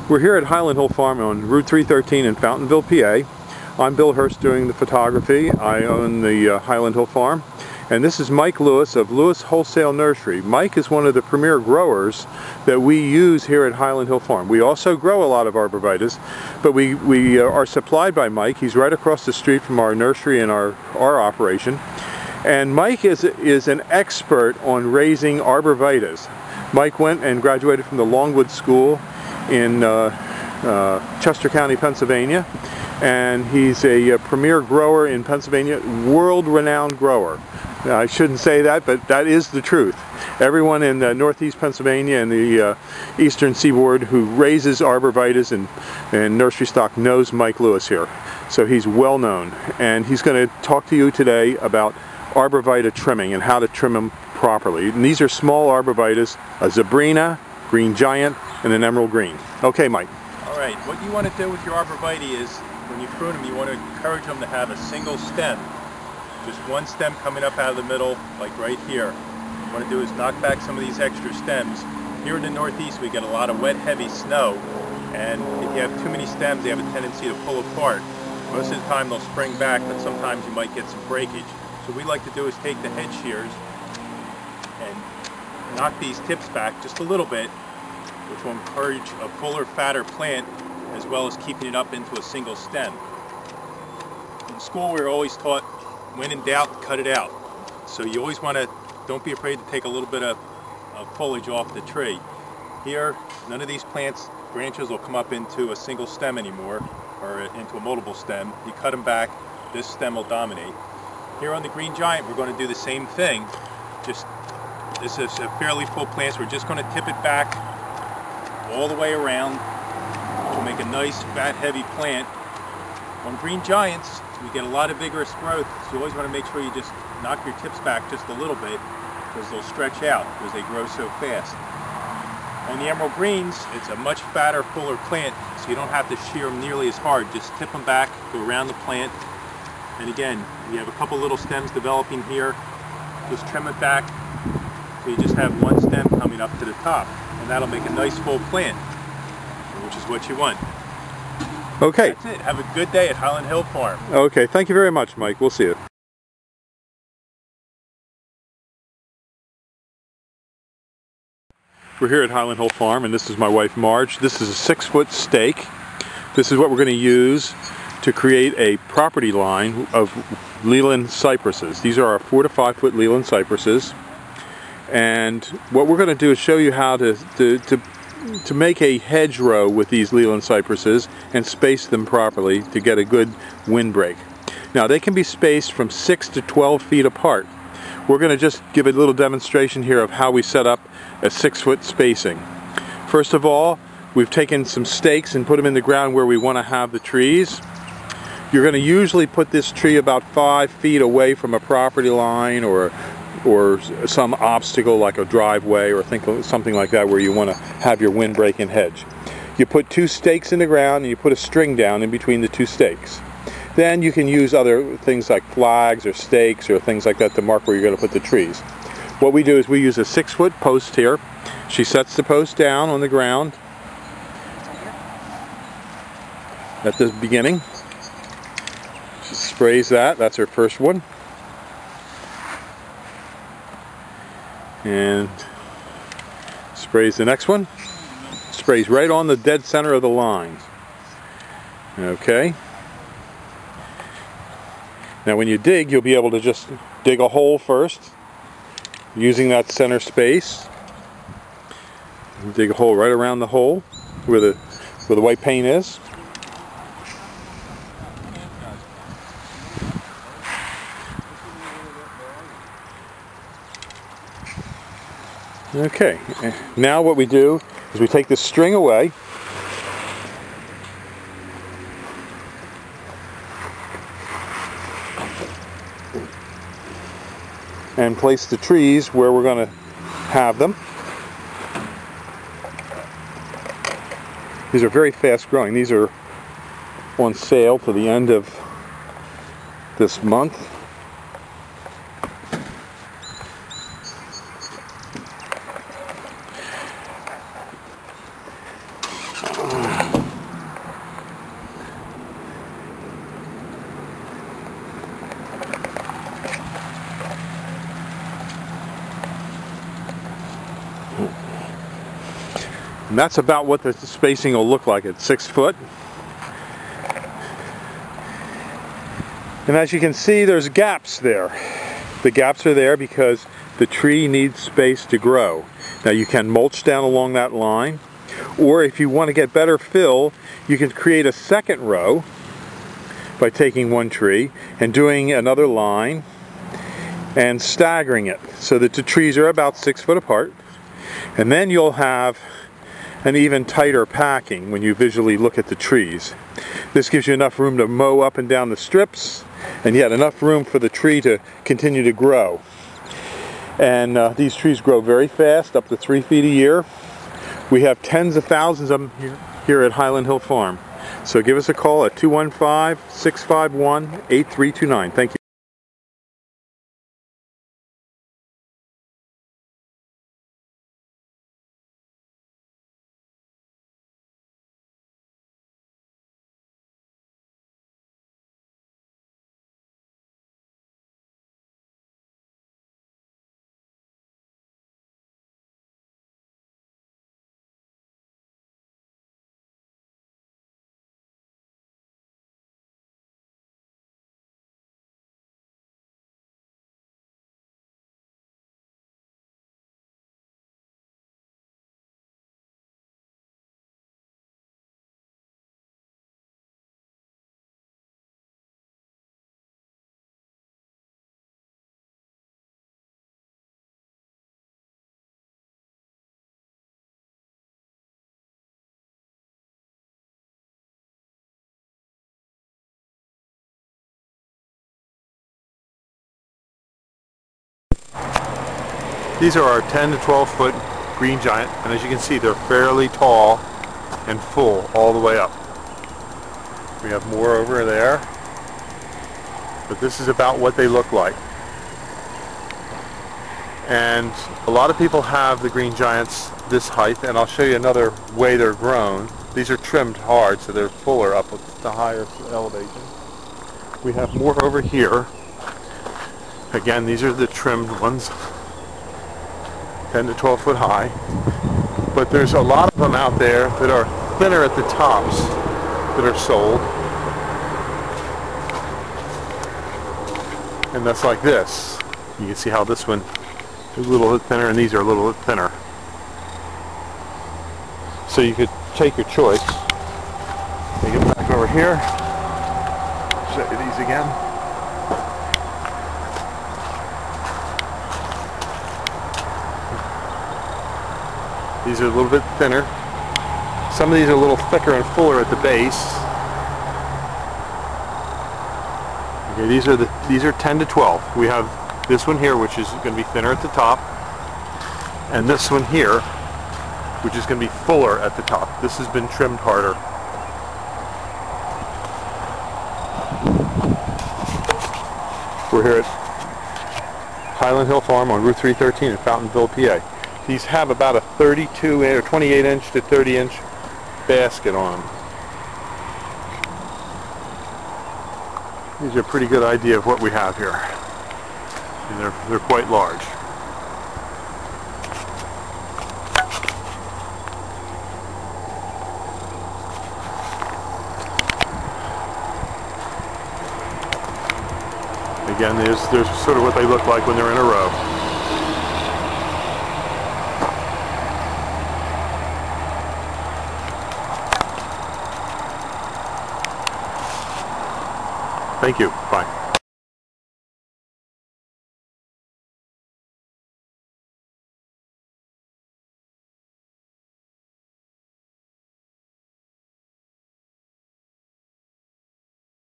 We're here at Highland Hill Farm on Route 313 in Fountainville, PA. I'm Bill Hurst doing the photography. I own the Highland Hill Farm. And this is Mike Lewis of Lewis Wholesale Nursery. Mike is one of the premier growers that we use here at Highland Hill Farm. We also grow a lot of arborvitaes, but we are supplied by Mike. He's right across the street from our nursery and our operation. And Mike is an expert on raising arborvitaes. Mike went and graduated from the Longwood School in Chester County, Pennsylvania, and he's a premier grower in Pennsylvania, world-renowned grower. I shouldn't say that, but that is the truth. Everyone in northeast Pennsylvania and the eastern seaboard who raises arborvitaes and nursery stock knows Mike Lewis here. So he's well known, and he's going to talk to you today about arborvitae trimming and how to trim them properly. And these are small arborvitaes, a zebrina, green giant, and an emerald green. Okay, Mike. All right, what you want to do with your arborvitae is, when you prune them, you want to encourage them to have a single stem. Just one stem coming up out of the middle, like right here. What you want to do is knock back some of these extra stems. Here in the Northeast, we get a lot of wet, heavy snow, and if you have too many stems, they have a tendency to pull apart. Most of the time, they'll spring back, but sometimes you might get some breakage. So what we like to do is take the head shears and knock these tips back just a little bit, which will encourage a fuller, fatter plant, as well as keeping it up into a single stem. In school, we were always taught, when in doubt, cut it out. So you always want to, don't be afraid to take a little bit of foliage off the tree. Here, none of these plants, branches will come up into a single stem anymore, or into a multiple stem. You cut them back, this stem will dominate. Here on the green giant, we're going to do the same thing. This is a fairly full plant, so we're just going to tip it back all the way around, which will make a nice, fat, heavy plant. On green giants, we get a lot of vigorous growth, so you always want to make sure you just knock your tips back just a little bit, because they'll stretch out because they grow so fast. On the emerald greens, it's a much fatter, fuller plant, so you don't have to shear them nearly as hard. Just tip them back, go around the plant, and again, you have a couple little stems developing here, just trim it back, so you just have one stem coming up to the top, and that'll make a nice full plant, which is what you want. Okay. That's it. Have a good day at Highland Hill Farm. Okay, thank you very much, Mike. We'll see you. We're here at Highland Hill Farm, and this is my wife Marge. This is a 6-foot stake. This is what we're going to use to create a property line of Leland cypresses. These are our 4 to 5 foot Leland cypresses. And what we're going to do is show you how to make a hedgerow with these Leland cypresses and space them properly to get a good windbreak. Now they can be spaced from 6 to 12 feet apart. We're going to just give a little demonstration here of how we set up a 6-foot spacing. First of all, we've taken some stakes and put them in the ground where we want to have the trees. You're going to usually put this tree about 5 feet away from a property line or some obstacle like a driveway or something like that where you want to have your windbreak and hedge. You put 2 stakes in the ground and you put a string down in between the 2 stakes. Then you can use other things like flags or stakes or things like that to mark where you're going to put the trees. What we do is we use a 6-foot post here. She sets the post down on the ground at the beginning. She sprays that. That's her first one. And sprays the next one. Sprays right on the dead center of the lines. Okay. Now when you dig, you'll be able to just dig a hole first using that center space. Dig a hole right around the hole where the white paint is. Okay, now what we do is we take the string away and place the trees where we're going to have them. These are very fast growing. These are on sale to the end of this month. And that's about what the spacing will look like at 6 foot. And as you can see, there's gaps there. The gaps are there because the tree needs space to grow. Now you can mulch down along that line, or if you want to get better fill, you can create a second row by taking one tree and doing another line and staggering it so that the trees are about 6 foot apart. And then you'll have an even tighter packing when you visually look at the trees. This gives you enough room to mow up and down the strips, and yet enough room for the tree to continue to grow. And these trees grow very fast, up to 3 feet a year. We have tens of thousands of them here at Highland Hill Farm. So give us a call at 215-651-8329. Thank you. These are our 10 to 12 foot green giant, and as you can see, they're fairly tall and full all the way up. We have more over there, but this is about what they look like. And a lot of people have the green giants this height, and I'll show you another way they're grown. These are trimmed hard, so they're fuller up at the higher elevation. We have more over here. Again, these are the trimmed ones, 10 to 12 foot high. But there's a lot of them out there that are thinner at the tops that are sold. And that's like this. You can see how this one is a little bit thinner and these are a little bit thinner. So you could take your choice. Take it back over here. Show you these again. These are a little bit thinner. Some of these are a little thicker and fuller at the base. Okay, these are 10 to 12. We have this one here, which is going to be thinner at the top, and this one here, which is going to be fuller at the top. This has been trimmed harder. We're here at Highland Hill Farm on Route 313 in Fountainville, PA. These have about a 32 or 28 inch to 30 inch basket on them. These are a pretty good idea of what we have here. And they're quite large. Again, there's sort of what they look like when they're in a row. Thank you. Bye.